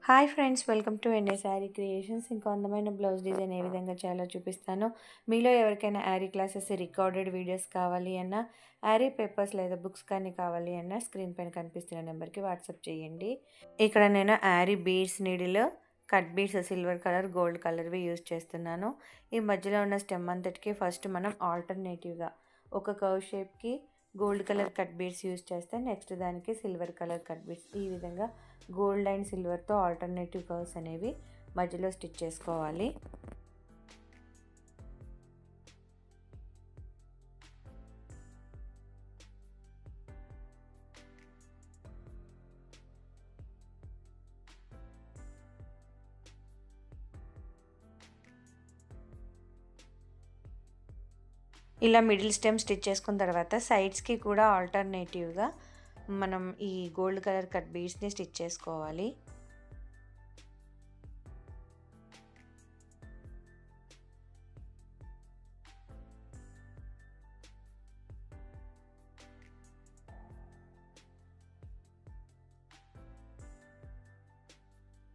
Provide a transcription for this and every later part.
Hi friends, welcome to ఎన్ఏ sari creations. ఇంకో అందమైన blouse design ఏ విధంగా చేయాలో చూపిస్తాను. మీలో ఎవరికైనా యారీ క్లాసెస్ రికార్డెడ్ వీడియోస్ కావాలి అన్నా, యారీ పేపర్స్ లేదా బుక్స్ కానీ కావాలి అన్నా స్క్రీన్ పైన కనిపిస్తున్న నెంబర్కి వాట్సాప్ చేయండి. ఇక్కడ నేను యారీ బీడ్స్ నీడిలో cut beads silver colour, gold కలర్వి యూజ్ చేస్తున్నాను. ఈ మధ్యలో ఉన్న స్టెమ్ అంతటికి ఫస్ట్ మనం ఆల్టర్నేటివ్గా ఒక కర్వ్ షేప్కి gold colour cut beads use చేస్తే నెక్స్ట్ దానికి సిల్వర్ కలర్ కట్ బీడ్స్, ఈ విధంగా గోల్డ్ అండ్ సిల్వర్తో ఆల్టర్నేటివ్ కర్వ్స్ అనేవి మధ్యలో స్టిచ్ చేసుకోవాలి. ఇలా మిడిల్ స్టెమ్ స్టిచ్ చేసుకున్న తర్వాత సైడ్స్కి కూడా ఆల్టర్నేటివ్గా మనం ఈ గోల్డ్ కలర్ కట్ బీడ్స్ని స్టిచ్ చేసుకోవాలి.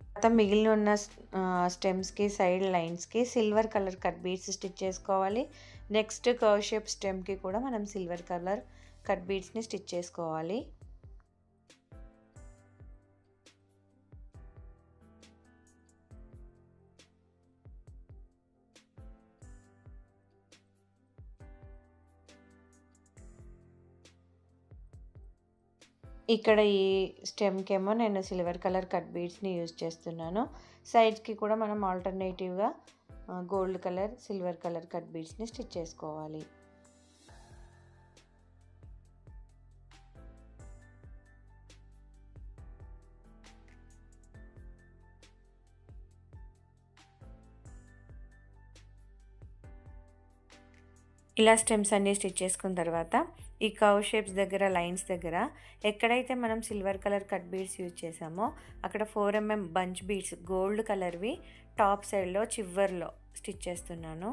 తర్వాత మిగిలిన ఉన్న స్టెమ్స్కి సైడ్ లైన్స్కి silver colour cut beads stitch చేసుకోవాలి. నెక్స్ట్ కర్వ్ షేప్ స్టెమ్కి కూడా మనం సిల్వర్ కలర్ కట్ బీడ్స్ని స్టిచ్ చేసుకోవాలి. ఇక్కడ ఈ స్టెమ్కి ఏమో నేను సిల్వర్ కలర్ కట్ బీడ్స్ని యూజ్ చేస్తున్నాను. సైడ్స్కి కూడా మనం ఆల్టర్నేటివ్గా gold colour, silver colour cut బీడ్స్ని స్టిచ్ చేసుకోవాలి. ఇలా స్టెమ్స్ అన్నీ స్టిచ్ చేసుకున్న తర్వాత ఈ కర్వ్ షేప్స్ దగ్గర, లైన్స్ దగ్గర ఎక్కడైతే మనం silver colour cut beads use చేసామో అక్కడ 4mm బంచ్ బీడ్స్ గోల్డ్ కలర్వి టాప్ సైడ్లో చివర్లో స్టిచ్ చేస్తున్నాను.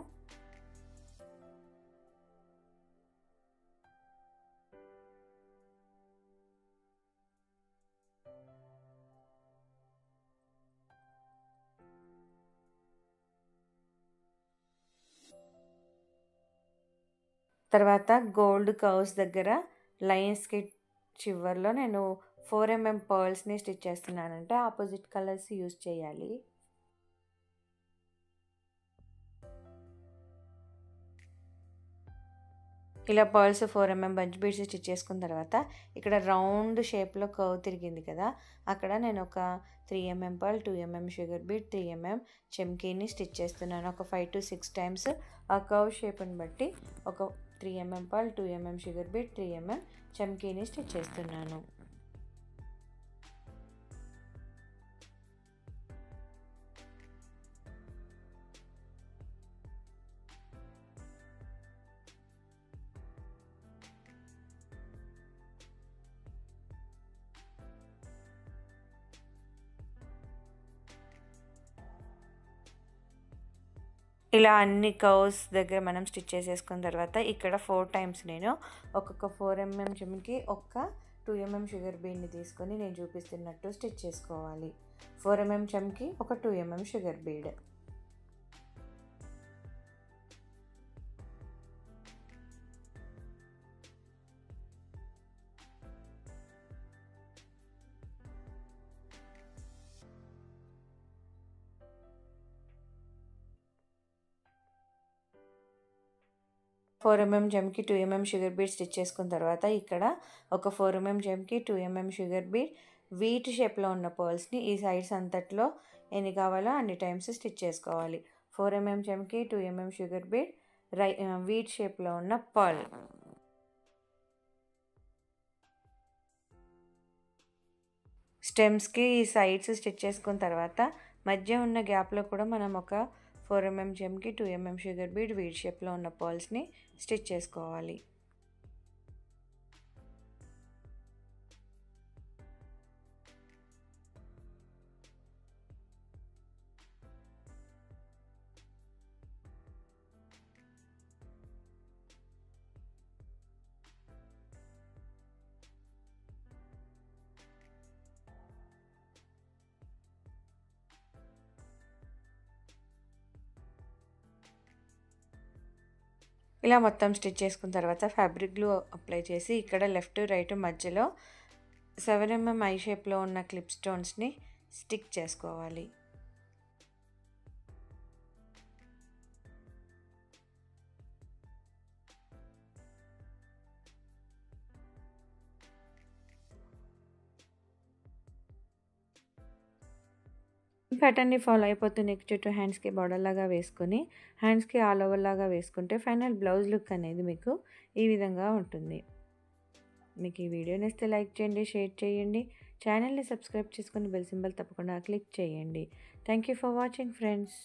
తర్వాత గోల్డ్ కర్వ్స్ దగ్గర లైన్స్కి చివర్లో నేను 4mm పర్ల్స్ని స్టిచ్ చేస్తున్నానంటే ఆపోజిట్ కలర్స్ యూజ్ చేయాలి. ఇలా pearls 4mm bunch beads stitch చేసుకున్న తర్వాత ఇక్కడ రౌండ్ షేప్లో కర్వ్ తిరిగింది కదా, అక్కడ నేను ఒక 3mm pearl, 2mm sugar bead, 3mm చెమ్కీని స్టిచ్ చేస్తున్నాను. ఒక 5 to 6 టైమ్స్ ఆ కర్వ్ షేప్ని బట్టి ఒక 3mm pearl, 2mm sugar bead, 3mm చెమ్కీని స్టిచ్ చేస్తున్నాను. ఇలా అన్ని కర్వ్స్ దగ్గర మనం స్టిచ్ చేసేసుకున్న తర్వాత ఇక్కడ 4 టైమ్స్ నేను ఒక్కొక్క 4mm చెమ్కి ఒక్క 2mm షుగర్ బీడ్ని తీసుకొని నేను చూపిస్తున్నట్టు స్టిచ్ చేసుకోవాలి. 4mm చెమ్కి ఒక 2mm sugar bead. Four MM జెమ్కి 2mm షుగర్ బీడ్ స్టిచ్ చేసుకున్న తర్వాత ఇక్కడ ఒక 4mm జెమ్కి 2mm sugar bead wheat షేప్లో ఉన్న పర్ల్స్ని ఈ సైడ్స్ అంతట్లో ఎన్ని కావాలో అన్ని టైమ్స్ స్టిచ్ చేసుకోవాలి. 4mm జెమ్కి 2mm sugar bead wheat షేప్లో ఉన్న పర్ల్. స్టెమ్స్కి ఈ సైడ్స్ స్టిచ్ చేసుకున్న తర్వాత మధ్య ఉన్న గ్యాప్లో కూడా మనం ఒక 4mm జెమ్కి 2mm sugar bead wheat షేప్లో ఉన్న పర్ల్స్ని స్టిచ్ చేసుకోవాలి. ఇలా మొత్తం స్టిచ్ చేసుకున్న తర్వాత ఫ్యాబ్రిక్ గ్లూ అప్లై చేసి ఇక్కడ లెఫ్ట్ రైట్ మధ్యలో 7 mm ఐ షేప్లో ఉన్న క్లిప్ స్టోన్స్ని స్టిక్ చేసుకోవాలి. ఈ ప్యాటర్న్ని ఫాలో అయిపోతూ నెక్ చుట్టూ హ్యాండ్స్కి బార్డర్ లాగా వేసుకొని హ్యాండ్స్కి ఆల్ ఓవర్ లాగా వేసుకుంటే ఫైనల్ బ్లౌజ్ లుక్ అనేది మీకు ఈ విధంగా ఉంటుంది. మీకు ఈ వీడియో నచ్చితే లైక్ చేయండి, షేర్ చేయండి, ఛానల్ని సబ్స్క్రైబ్ చేసుకొని బెల్ సింబల్ తప్పకుండా క్లిక్ చేయండి. Thank you for watching friends.